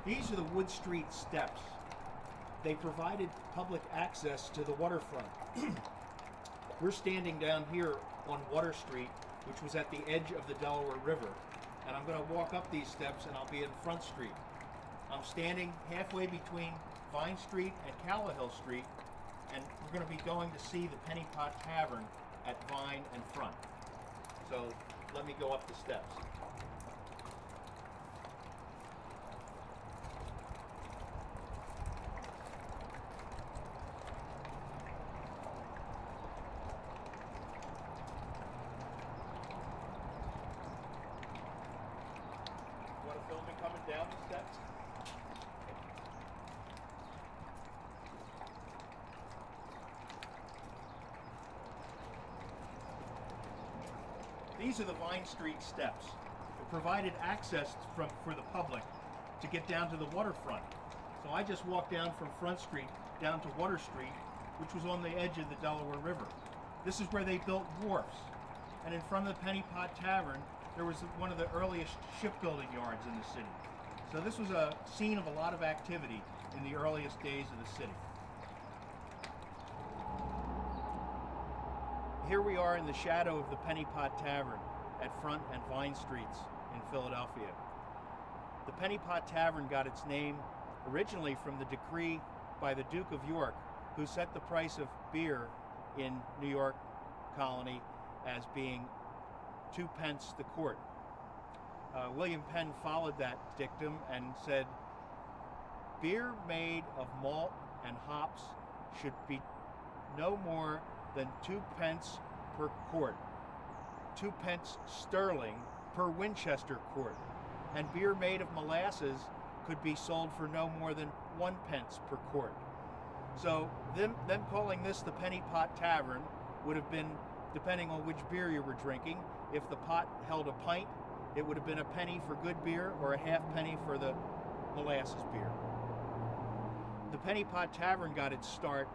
These are the Wood Street steps. They provided public access to the waterfront. We're standing down here on Water Street, which was at the edge of the Delaware River. And I'm going to walk up these steps and I'll be in Front Street. I'm standing halfway between Vine Street and Callowhill Street, and we're going to be going to see the Penny Pot Tavern at Vine and Front. So let me go up the steps. Want to film me coming down the steps? These are the Vine Street steps. It provided access for the public to get down to the waterfront. So I just walked down from Front Street down to Water Street, which was on the edge of the Delaware River. This is where they built wharfs. And in front of the Penny Pot Tavern, there was one of the earliest shipbuilding yards in the city. So this was a scene of a lot of activity in the earliest days of the city. Here we are in the shadow of the Penny Pot Tavern at Front and Vine Streets in Philadelphia. The Penny Pot Tavern got its name originally from the decree by the Duke of York, who set the price of beer in New York colony as being 2 pence the quart. William Penn followed that dictum and said, beer made of malt and hops should be no more than 2 pence per quart, 2 pence sterling per Winchester quart, and beer made of molasses could be sold for no more than 1 pence per quart. So them calling this the Penny Pot Tavern would have been, depending on which beer you were drinking, if the pot held a pint, it would have been a penny for good beer or a half penny for the molasses beer. The Penny Pot Tavern got its start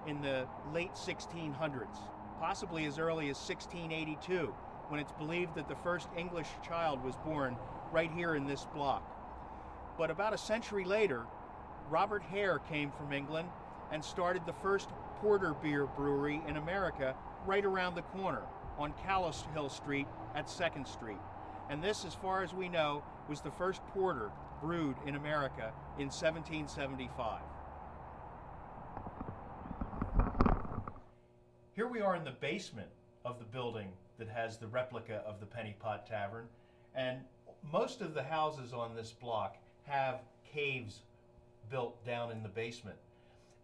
in the late 1600s, possibly as early as 1682, when it's believed that the first English child was born right here in this block. But about a century later, Robert Hare came from England and started the first porter beer brewery in America right around the corner on Callowhill Street at 2nd Street. And this, as far as we know, was the first porter brewed in America in 1775. Here we are in the basement of the building that has the replica of the Penny Pot Tavern, and most of the houses on this block have caves built down in the basement.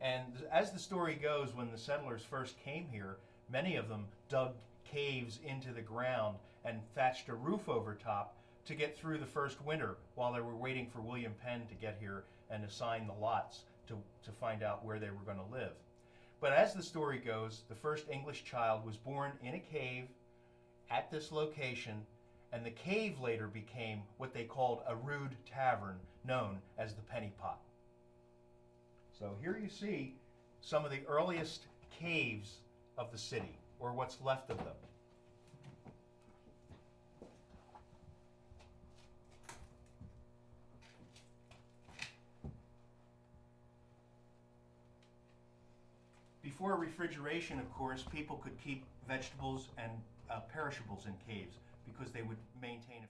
And as the story goes, when the settlers first came here, many of them dug caves into the ground and thatched a roof over top to get through the first winter while they were waiting for William Penn to get here and assign the lots to find out where they were going to live. But as the story goes, the first English child was born in a cave at this location, and the cave later became what they called a rude tavern known as the Penny Pot. So here you see some of the earliest caves of the city, or what's left of them. Before refrigeration, of course, people could keep vegetables and perishables in caves because they would maintain a